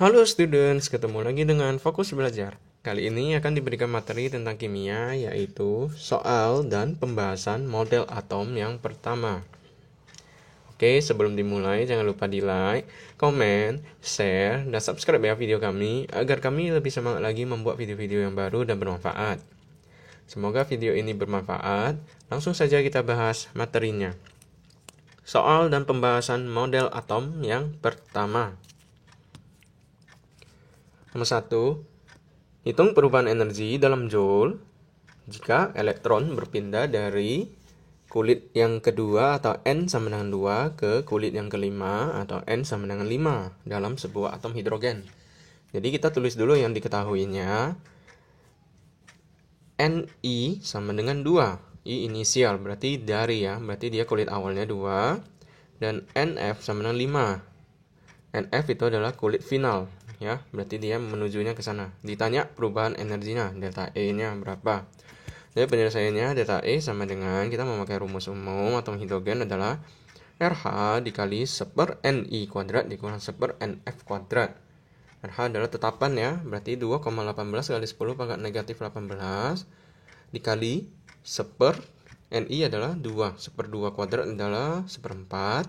Halo students, ketemu lagi dengan Fokus Belajar. Kali ini akan diberikan materi tentang kimia, yaitu soal dan pembahasan model atom yang pertama. Oke, sebelum dimulai jangan lupa di like, komen, share, dan subscribe ya video kami, agar kami lebih semangat lagi membuat video-video yang baru dan bermanfaat. Semoga video ini bermanfaat. Langsung saja kita bahas materinya. Soal dan pembahasan model atom yang pertama. Nomor 1, hitung perubahan energi dalam Joule jika elektron berpindah dari kulit yang kedua atau N sama dengan 2 ke kulit yang kelima atau N sama dengan 5 dalam sebuah atom hidrogen. Jadi kita tulis dulu yang diketahuinya. Ni sama dengan 2. I inisial berarti dari ya, berarti dia kulit awalnya 2. Dan Nf sama dengan 5. Nf itu adalah kulit final ya, berarti dia menujunya ke sana. Ditanya perubahan energinya, delta E-nya berapa. Jadi penyelesaiannya delta E sama dengan, kita memakai rumus umum atom hidrogen adalah RH dikali 1/Ni kuadrat dikurang 1/Nf kuadrat. RH adalah tetapan ya, berarti 2,18 kali 10 pangkat negatif 18 dikali 1/Ni adalah 2. 1/2 kuadrat adalah 1/4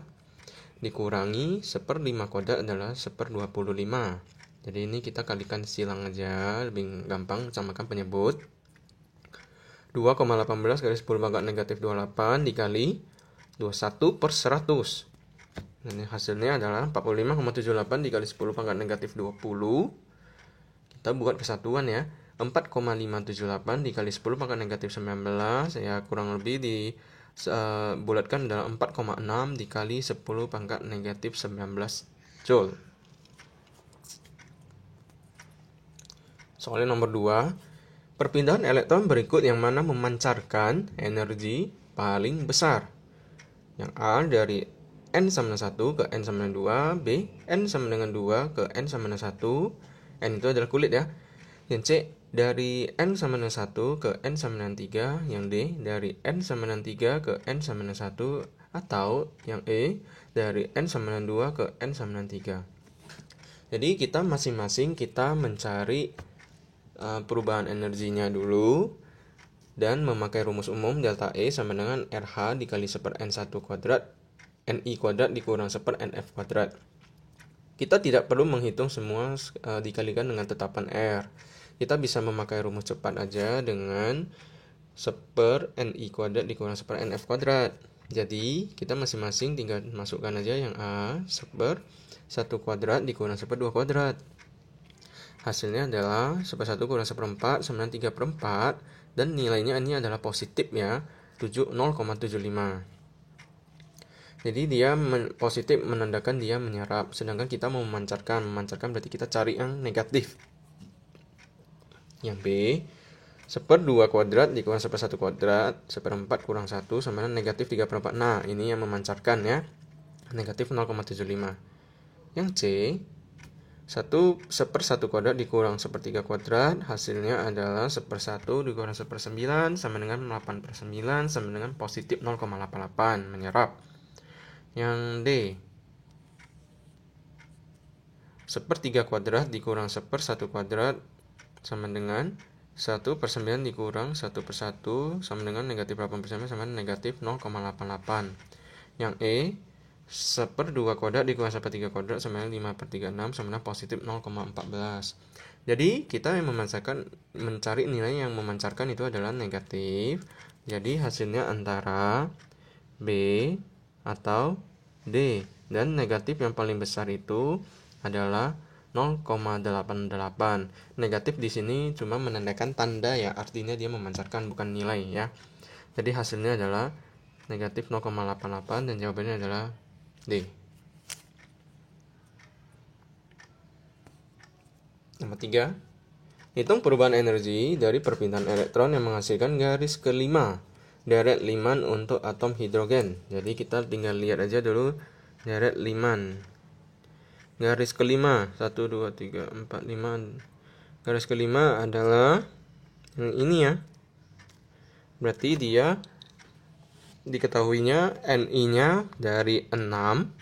dikurangi 1/5 kuadrat adalah 1/25. Jadi ini kita kalikan silang aja, lebih gampang samakan penyebut. 2,18 kali 10 pangkat negatif 28 dikali 21/100. Dan hasilnya adalah 45,78 dikali 10 pangkat negatif 20. Kita buat kesatuan ya. 4,578 dikali 10 pangkat negatif 19 ya, kurang lebih bulatkan adalah 4,6 dikali 10 pangkat negatif 19 Joule. Soalnya nomor 2, perpindahan elektron berikut yang mana memancarkan energi paling besar? Yang A dari N sama dengan 1 ke N sama dengan 2, B N sama dengan 2 ke N sama dengan 1, N itu adalah kulit ya. Yang C dari N sama dengan 1 ke N sama dengan 3, yang D dari N sama dengan 3 ke N sama dengan 1, atau yang E dari N sama dengan 2 ke N sama dengan 3. Jadi kita masing-masing kita mencari perubahan energinya dulu dan memakai rumus umum delta E sama dengan RH dikali 1/N1 kuadrat Ni kuadrat dikurang 1/Nf kuadrat. Kita tidak perlu menghitung semua dikalikan dengan tetapan R. Kita bisa memakai rumus cepat aja dengan 1/Ni kuadrat dikurang 1/Nf kuadrat. Jadi kita masing-masing tinggal masukkan aja yang A 1/1 kuadrat dikurang 1/2 kuadrat. Hasilnya adalah 1/1 kurang 1/4 sama dengan 3/4, dan nilainya ini adalah positif ya, 0,75. Jadi dia positif menandakan dia menyerap, sedangkan kita mau memancarkan berarti kita cari yang negatif. Yang B 1/2 kuadrat dikurang 1/1 kuadrat, 1/4 kurang 1 sama dengan negatif 3/4. Nah ini yang memancarkan ya, negatif 0,75. Yang C 1/1 kuadrat dikurang 1/3 kuadrat, hasilnya adalah 1/1 dikurang 1/9 sama dengan 8/9 sama dengan positif 0,88 menyerap. Yang D 1/3 kuadrat dikurang 1/1 kuadrat sama dengan 1/9 dikurang 1/1 sama dengan negatif 8/9 sama dengan negatif 0,88. Yang E 1/2 kuadrat dikurang 1/3 kuadrat sama dengan 5/36 sama dengan positif 0,14. Jadi kita yang mencari nilai yang memancarkan itu adalah negatif. Jadi hasilnya antara B atau D, dan negatif yang paling besar itu adalah 0,88. Negatif di sini cuma menandakan tanda ya, artinya dia memancarkan bukan nilai ya. Jadi hasilnya adalah negatif 0,88 dan jawabannya adalah D. Nomor 3, hitung perubahan energi dari perpindahan elektron yang menghasilkan garis kelima deret Lyman untuk atom hidrogen. Jadi kita tinggal lihat aja dulu deret Lyman. Garis kelima 1, 2, 3, 4, 5. Garis kelima adalah yang ini ya. Berarti dia diketahuinya Ni-nya dari 6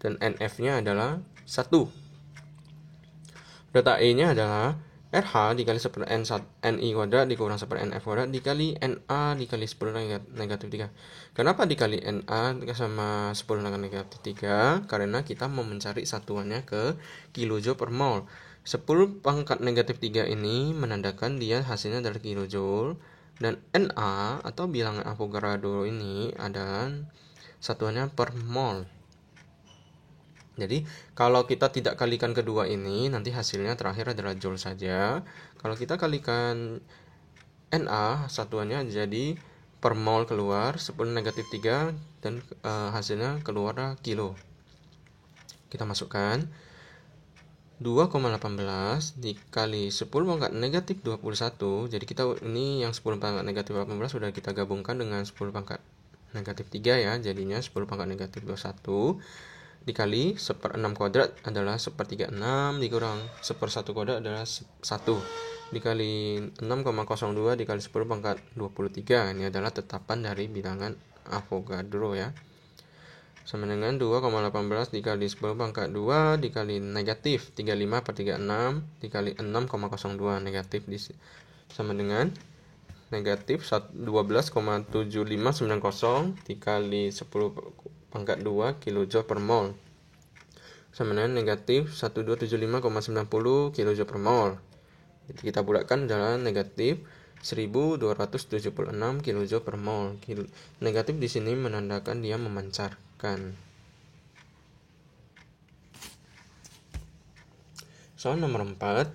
dan Nf-nya adalah 1. Delta E-nya adalah RH dikali 1 per NI kuadrat dikurang 1 per NF kuadrat dikali NA dikali 10 negatif 3. Kenapa dikali NA sama 10 negatif 3? Karena kita mau mencari satuannya ke kilojoule per mol. 10 pangkat negatif 3 ini menandakan dia hasilnya adalah kilojoule, dan NA atau bilangan Avogadro ini adalah satuannya per mol. Jadi kalau kita tidak kalikan kedua ini, nanti hasilnya terakhir adalah joule saja. Kalau kita kalikan Na, satuannya jadi per mol keluar 10 negatif 3 dan hasilnya keluar kilo. Kita masukkan 2,18 dikali 10 pangkat negatif 21. Jadi kita ini yang 10 pangkat negatif 18 sudah kita gabungkan dengan 10 pangkat negatif 3 ya. Jadinya 10 pangkat negatif 21 dikali 1 per 6 kuadrat adalah 1 per 36 dikurang 1 per 1 kuadrat adalah 1 dikali 6,02 dikali 10 pangkat 23. Ini adalah tetapan dari bilangan Avogadro ya. Sama dengan 2,18 dikali 10 pangkat 2 dikali negatif 35 per 36 dikali 6,02 negatif sama dengan negatif 12,7590 dikali 10 pangkat 2 kilojoule per mol sama dengan negatif 1275,90 kilojoule per mol. Jadi kita bulatkan adalah negatif 1276 kilojoule per mol. Negatif di sini menandakan dia memancarkan. Soal nomor 4,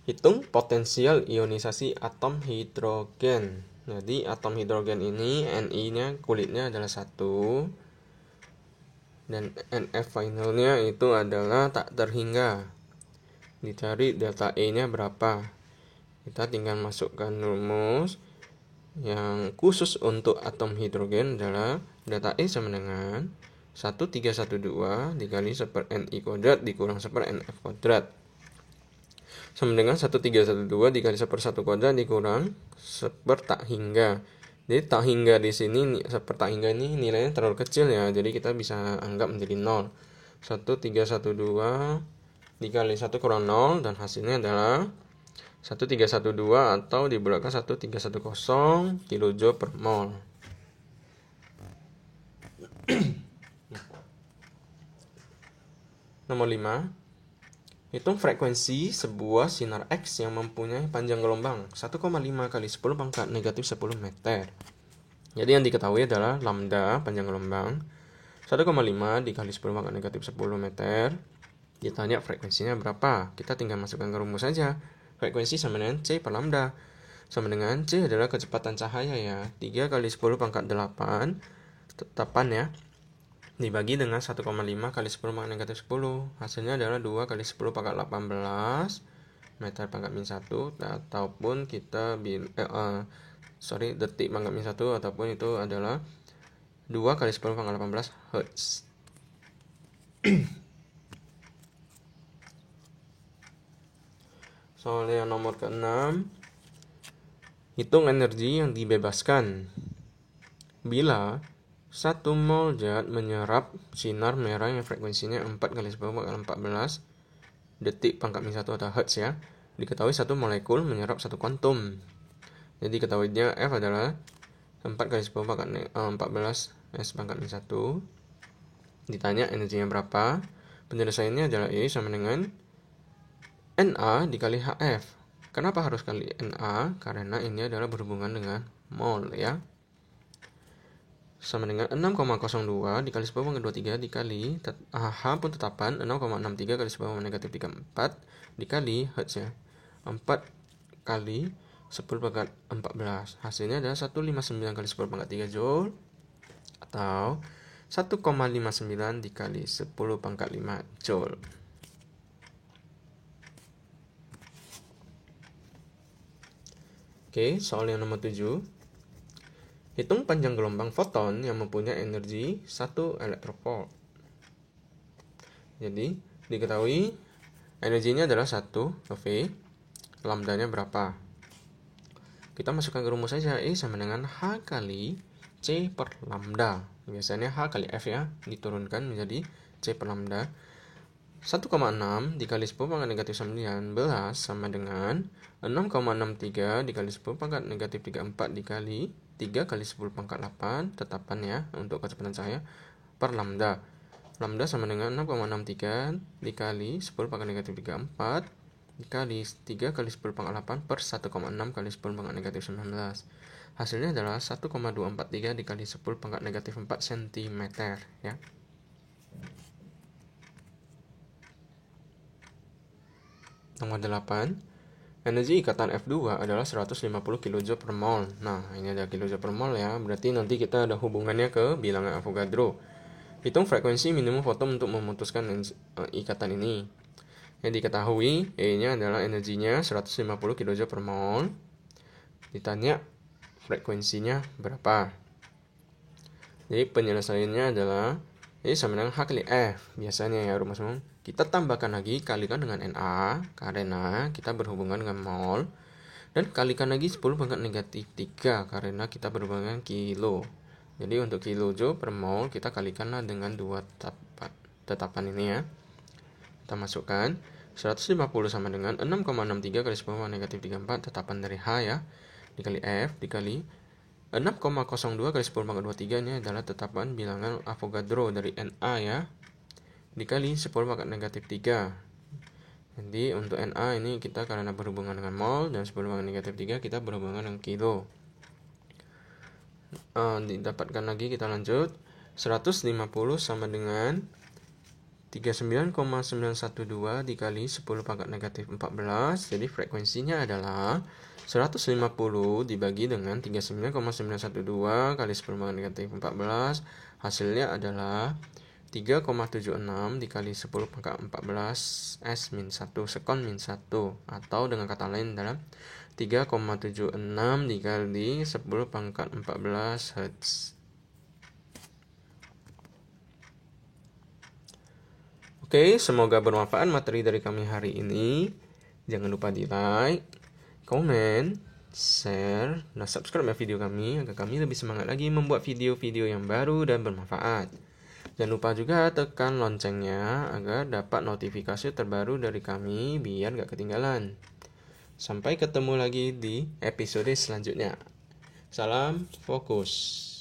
hitung potensial ionisasi atom hidrogen. Jadi atom hidrogen ini Ni-nya kulitnya adalah 1 dan NF finalnya itu adalah tak terhingga. Dicari delta E-nya berapa. Kita tinggal masukkan rumus yang khusus untuk atom hidrogen adalah delta E sama dengan 1312 dikali 1 per Ni kuadrat dikurang 1 per NF kuadrat sama dengan 1312 dikali 1 per 1 kuadrat dikurang 1 per tak hingga. Jadi tak hingga di sini, 1 per tak hingga ini nilainya terlalu kecil ya, jadi kita bisa anggap menjadi 0. 1312 dikali 1 kurang 0 dan hasilnya adalah 1312 atau dibulatkan 1310 kilojoule per mol. Nomor 5, hitung frekuensi sebuah sinar X yang mempunyai panjang gelombang 1,5 kali 10 pangkat negatif 10 meter. Jadi yang diketahui adalah lambda panjang gelombang 1,5 dikali 10 pangkat negatif 10 meter. Ditanya frekuensinya berapa? Kita tinggal masukkan ke rumus saja. Frekuensi sama dengan C per lambda. Sama dengan C adalah kecepatan cahaya ya. 3 kali 10 pangkat 8 tetapan ya, dibagi dengan 1,5 kali 10 pangkat negatif 10. Hasilnya adalah 2 kali 10 pangkat 18 meter pangkat min 1 ataupun kita detik pangkat min 1 ataupun itu adalah 2 kali 10 pangkat 18 Hz. Soal yang nomor ke-6, hitung energi yang dibebaskan bila 1 mol zat menyerap sinar merah yang frekuensinya 4 kali 10 pangkat 14 detik pangkat min 1 atau Hz ya. Diketahui 1 molekul menyerap 1 kuantum. Jadi ketahuinya F adalah 4 kali 10 pangkat 14 S pangkat min 1. Ditanya energinya berapa. Penyelesaiannya adalah E sama dengan Na dikali HF. Kenapa harus kali Na? Karena ini adalah berhubungan dengan mol ya. Sama dengan 6,02 dikali 10 pangkat 23 dikali H pun tetapan 6,63 kali 10 pangkat negatif 34 dikali Hz ya. 4 kali 10 pangkat 14. Hasilnya adalah 159 kali 10 pangkat 3 Joule atau 1,59 dikali 10 pangkat 5 Joule. Oke, soal yang nomor 7. Hitung panjang gelombang foton yang mempunyai energi 1 elektronvolt. Jadi, diketahui energinya adalah 1 V, lambdanya berapa? Kita masukkan ke rumus saja. E sama dengan H kali C per lambda. Biasanya H kali F ya, diturunkan menjadi C per lambda. 1,6 dikali 10 pangkat negatif 19 sama dengan 6,63 dikali 10 pangkat negatif 34 dikali 3 kali 10 pangkat 8, tetapan ya untuk kecepatan saya, per lambda. Lambda sama dengan 6,63 dikali 10 pangkat negatif 34 dikali 3 kali 10 pangkat 8 per 1,6 kali 10 pangkat negatif 19. Hasilnya adalah 1,243 dikali 10 pangkat negatif 4 cm ya. Nomor 8, energi ikatan F2 adalah 150 kJ per mol. Nah, ini ada kJ per mol ya, berarti nanti kita ada hubungannya ke bilangan Avogadro. Hitung frekuensi minimum foton untuk memutuskan ikatan ini. Yang diketahui, E-nya adalah energinya 150 kJ per mol. Ditanya frekuensinya berapa. Jadi penyelesaiannya adalah E sama dengan H kali F. Biasanya ya rumus umum. Kita tambahkan lagi, kalikan dengan Na, karena kita berhubungan dengan mol. Dan kalikan lagi 10 pangkat negatif 3, karena kita berhubungan dengan kilo. Jadi untuk kilojoule per mol, kita kalikanlah dengan 2 tetapan ini ya. Kita masukkan 150 sama dengan 6,63 kali 10 pangkat negatif 34, tetapan dari H ya, dikali F, dikali 6,02 kali 10 pangkat 23, ini adalah tetapan bilangan Avogadro dari Na ya, dikali 10 pangkat negatif 3. Jadi untuk Na ini kita karena berhubungan dengan mol, dan 10 pangkat negatif 3 kita berhubungan dengan kilo. Didapatkan lagi, kita lanjut. 150 sama dengan 39,912 dikali 10 pangkat negatif 14. Jadi frekuensinya adalah 150 dibagi dengan 39,912 kali 10 pangkat negatif 14. Hasilnya adalah 3,76 dikali 10 pangkat 14 S-1 sekon min 1, atau dengan kata lain adalah 3,76 dikali 10 pangkat 14 Hz. Oke, semoga bermanfaat materi dari kami hari ini. Jangan lupa di like, komen, share, dan subscribe ya video kami agar kami lebih semangat lagi membuat video-video yang baru dan bermanfaat. Jangan lupa juga tekan loncengnya agar dapat notifikasi terbaru dari kami biar gak ketinggalan. Sampai ketemu lagi di episode selanjutnya. Salam fokus.